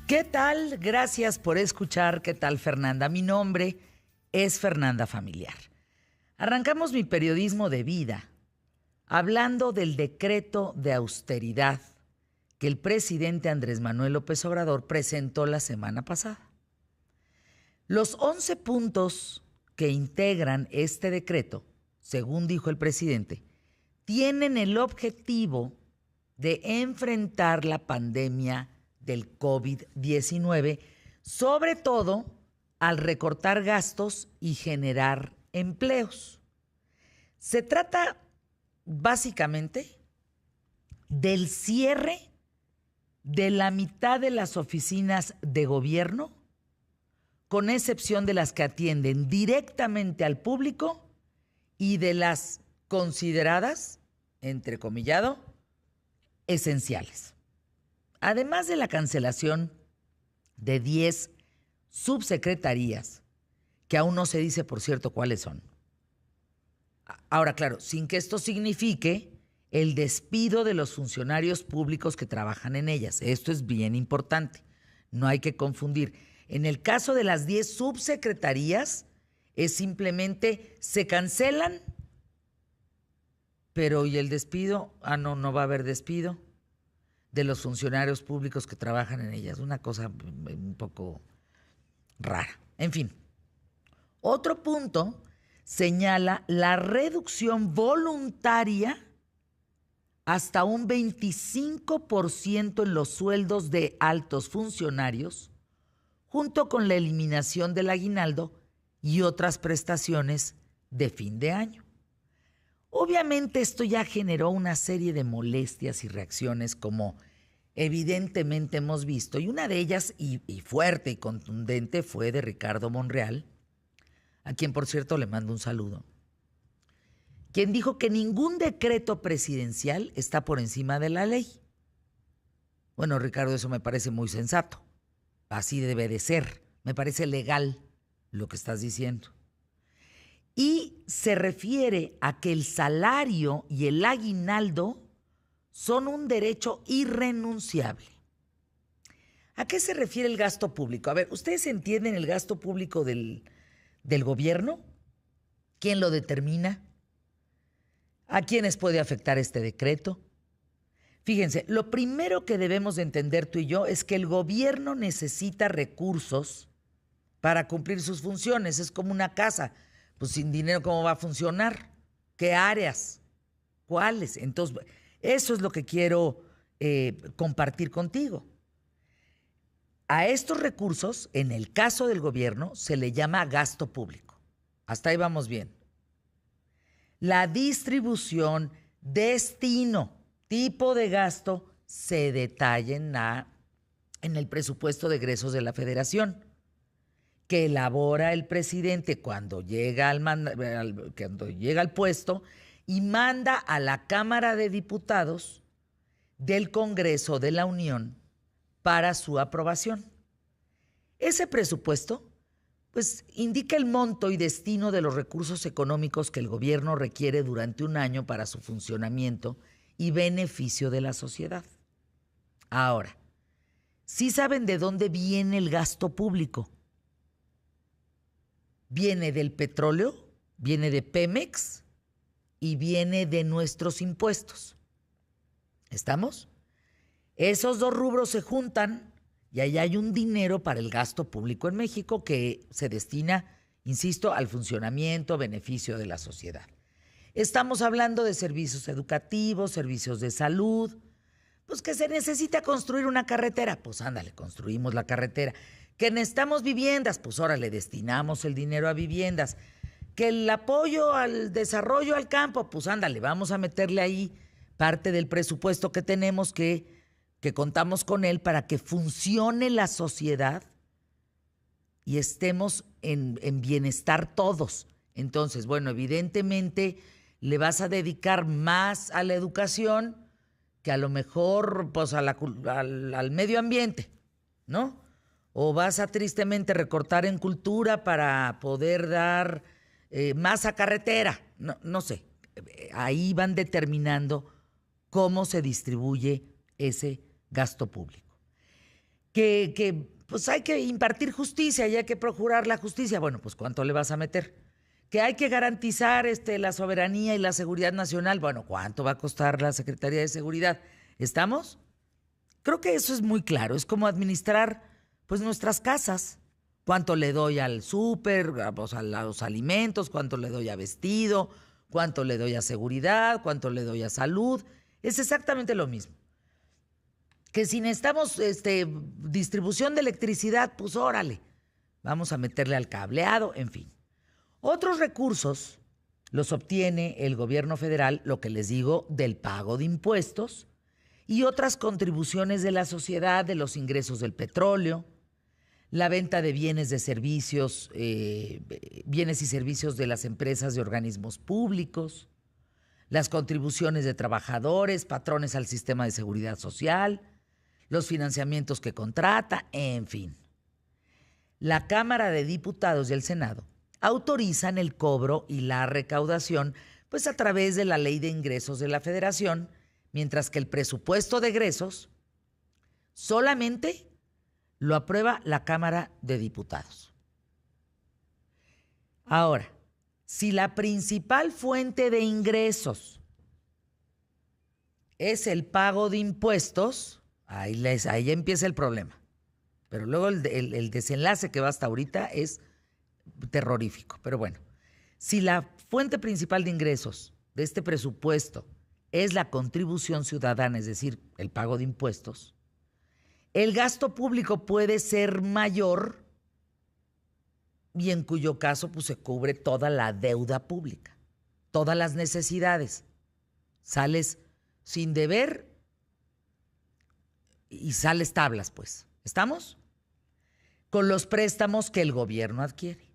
¿Qué tal? Gracias por escuchar. ¿Qué tal, Fernanda? Mi nombre es Fernanda Familiar. Arrancamos mi periodismo de vida hablando del decreto de austeridad que el presidente Andrés Manuel López Obrador presentó la semana pasada. Los 11 puntos que integran este decreto, según dijo el presidente, tienen el objetivo de enfrentar la pandemia del COVID-19, sobre todo al recortar gastos y generar empleos. Se trata básicamente del cierre de la mitad de las oficinas de gobierno, con excepción de las que atienden directamente al público y de las consideradas, entrecomillado, esenciales. Además de la cancelación de 10 subsecretarías, que aún no se dice, por cierto, cuáles son. Ahora, claro, sin que esto signifique el despido de los funcionarios públicos que trabajan en ellas. Esto es bien importante, no hay que confundir. En el caso de las 10 subsecretarías, es simplemente se cancelan, pero ¿y el despido? No va a haber despido de los funcionarios públicos que trabajan en ellas. Una cosa un poco rara. En fin, otro punto señala la reducción voluntaria hasta un 25% en los sueldos de altos funcionarios, junto con la eliminación del aguinaldo y otras prestaciones de fin de año. Obviamente esto ya generó una serie de molestias y reacciones, como evidentemente hemos visto, y una de ellas, y fuerte y contundente, fue de Ricardo Monreal, a quien por cierto le mando un saludo, quien dijo que ningún decreto presidencial está por encima de la ley. Bueno, Ricardo, eso me parece muy sensato, así debe de ser, me parece legal lo que estás diciendo. Y se refiere a que el salario y el aguinaldo son un derecho irrenunciable. ¿A qué se refiere el gasto público? A ver, ¿ustedes entienden el gasto público del gobierno? ¿Quién lo determina? ¿A quiénes puede afectar este decreto? Fíjense, lo primero que debemos de entender tú y yo es que el gobierno necesita recursos para cumplir sus funciones. Es como una casa. Pues sin dinero, ¿cómo va a funcionar? ¿Qué áreas? ¿Cuáles? Entonces, eso es lo que quiero compartir contigo. A estos recursos, en el caso del gobierno, se le llama gasto público. Hasta ahí vamos bien. La distribución, destino, tipo de gasto se detalla en el presupuesto de egresos de la Federación, que elabora el presidente cuando llega al puesto y manda a la Cámara de Diputados del Congreso de la Unión para su aprobación. Ese presupuesto, pues, indica el monto y destino de los recursos económicos que el gobierno requiere durante un año para su funcionamiento y beneficio de la sociedad. Ahora, ¿sí saben de dónde viene el gasto público? Viene del petróleo, viene de Pemex y viene de nuestros impuestos. ¿Estamos? Esos dos rubros se juntan y ahí hay un dinero para el gasto público en México que se destina, insisto, al funcionamiento, beneficio de la sociedad. Estamos hablando de servicios educativos, servicios de salud. Pues que se necesita construir una carretera, pues ándale, construimos la carretera. Que necesitamos viviendas, pues ahora le destinamos el dinero a viviendas. Que el apoyo al desarrollo al campo, pues ándale, vamos a meterle ahí parte del presupuesto que tenemos que contamos con él para que funcione la sociedad y estemos en bienestar todos. Entonces, bueno, evidentemente le vas a dedicar más a la educación que a lo mejor pues al medio ambiente, ¿no? O vas a tristemente recortar en cultura para poder dar más a carretera, no sé. Ahí van determinando cómo se distribuye ese gasto público. pues hay que impartir justicia y hay que procurar la justicia. Bueno, pues ¿cuánto le vas a meter? Que hay que garantizar la soberanía y la seguridad nacional. Bueno, ¿cuánto va a costar la Secretaría de Seguridad? ¿Estamos? Creo que eso es muy claro. Es como administrar pues nuestras casas. ¿Cuánto le doy al súper, pues, a los alimentos? ¿Cuánto le doy a vestido? ¿Cuánto le doy a seguridad? ¿Cuánto le doy a salud? Es exactamente lo mismo. Que si necesitamos distribución de electricidad, pues órale, vamos a meterle al cableado, en fin. Otros recursos los obtiene el gobierno federal, lo que les digo, del pago de impuestos y otras contribuciones de la sociedad, de los ingresos del petróleo, la venta de bienes y servicios de las empresas y organismos públicos, las contribuciones de trabajadores, patrones al sistema de seguridad social, los financiamientos que contrata, en fin. La Cámara de Diputados y el Senado autorizan el cobro y la recaudación pues a través de la Ley de Ingresos de la Federación, mientras que el presupuesto de egresos solamente lo aprueba la Cámara de Diputados. Ahora, si la principal fuente de ingresos es el pago de impuestos, ahí ya empieza el problema. Pero luego el desenlace que va hasta ahorita es terrorífico. Pero bueno, si la fuente principal de ingresos de este presupuesto es la contribución ciudadana, es decir, el pago de impuestos, el gasto público puede ser mayor y en cuyo caso pues, se cubre toda la deuda pública, todas las necesidades. Sales sin deber y sales tablas, pues. ¿Estamos? Con los préstamos que el gobierno adquiere.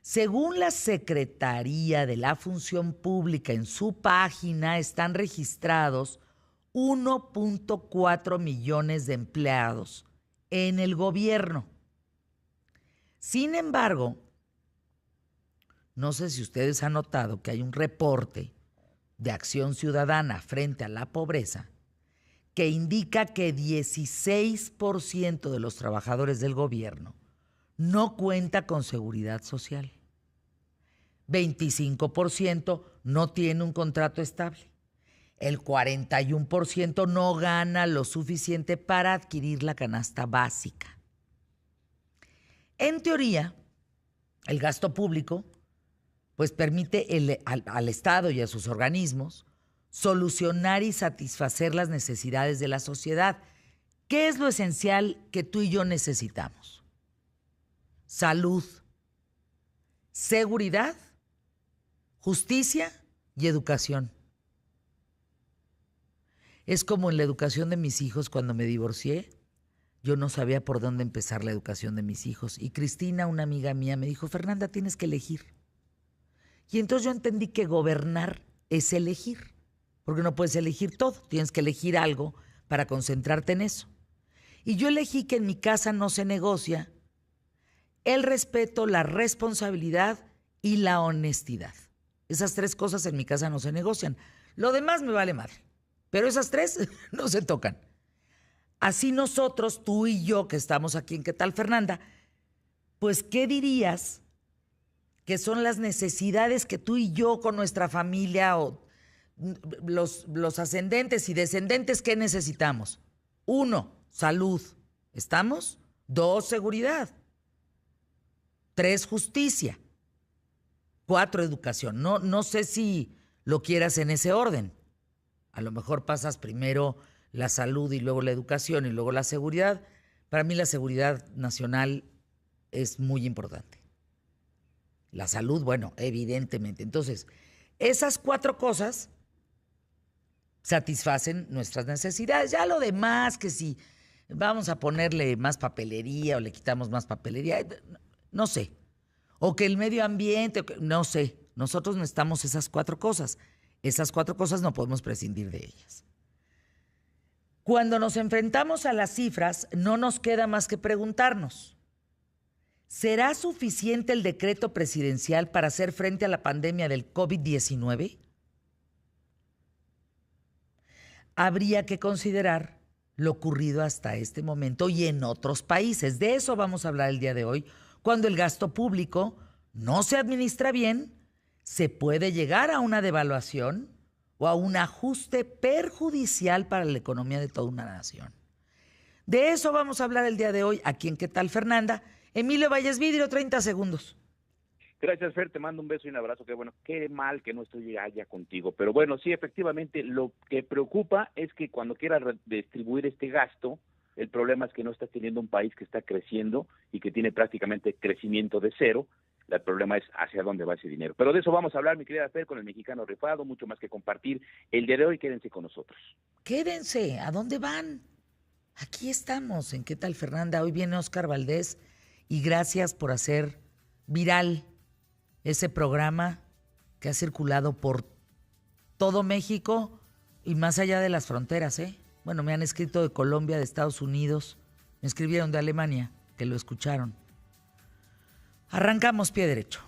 Según la Secretaría de la Función Pública, en su página están registrados 1.4 millones de empleados en el gobierno. Sin embargo, no sé si ustedes han notado que hay un reporte de Acción Ciudadana frente a la pobreza que indica que 16% de los trabajadores del gobierno no cuenta con seguridad social. 25% no tiene un contrato estable. El 41% no gana lo suficiente para adquirir la canasta básica. En teoría, el gasto público pues permite al Estado y a sus organismos solucionar y satisfacer las necesidades de la sociedad. ¿Qué es lo esencial que tú y yo necesitamos? Salud, seguridad, justicia y educación. Es como en la educación de mis hijos cuando me divorcié. Yo no sabía por dónde empezar la educación de mis hijos. Y Cristina, una amiga mía, me dijo, Fernanda, tienes que elegir. Y entonces yo entendí que gobernar es elegir, porque no puedes elegir todo, tienes que elegir algo para concentrarte en eso. Y yo elegí que en mi casa no se negocia el respeto, la responsabilidad y la honestidad. Esas tres cosas en mi casa no se negocian. Lo demás me vale madre, pero esas tres no se tocan. Así nosotros, tú y yo, que estamos aquí en ¿Qué tal, Fernanda? Pues, ¿qué dirías que son las necesidades que tú y yo con nuestra familia o los ascendentes y descendentes, ¿qué necesitamos? 1, salud. ¿Estamos? 2, seguridad. 3, justicia. 4, educación. No sé si lo quieras en ese orden. A lo mejor pasas primero la salud y luego la educación y luego la seguridad. Para mí la seguridad nacional es muy importante. La salud, bueno, evidentemente. Entonces, esas 4 cosas satisfacen nuestras necesidades. Ya lo demás, que si vamos a ponerle más papelería o le quitamos más papelería, no sé. O que el medio ambiente, no sé. Nosotros necesitamos esas 4 cosas. Esas 4 cosas no podemos prescindir de ellas. Cuando nos enfrentamos a las cifras, no nos queda más que preguntarnos, ¿será suficiente el decreto presidencial para hacer frente a la pandemia del COVID-19? Habría que considerar lo ocurrido hasta este momento y en otros países. De eso vamos a hablar el día de hoy. Cuando el gasto público no se administra bien, se puede llegar a una devaluación o a un ajuste perjudicial para la economía de toda una nación. De eso vamos a hablar el día de hoy aquí en ¿Qué tal, Fernanda? Emilio Valles Vidrio, 30 segundos. Gracias, Fer, te mando un beso y un abrazo. Qué bueno, qué mal que no estoy allá contigo. Pero bueno, sí, efectivamente, lo que preocupa es que cuando quieras redistribuir este gasto, el problema es que no estás teniendo un país que está creciendo y que tiene prácticamente crecimiento de cero. El problema es hacia dónde va ese dinero. Pero de eso vamos a hablar, mi querida Fer, con el Mexicano Rifado, mucho más que compartir. El día de hoy, quédense con nosotros. Quédense, ¿a dónde van? Aquí estamos, en ¿Qué tal, Fernanda? Hoy viene Óscar Valdés y gracias por hacer viral ese programa que ha circulado por todo México y más allá de las fronteras, ¿eh? Bueno, me han escrito de Colombia, de Estados Unidos, me escribieron de Alemania, que lo escucharon. Arrancamos pie derecho.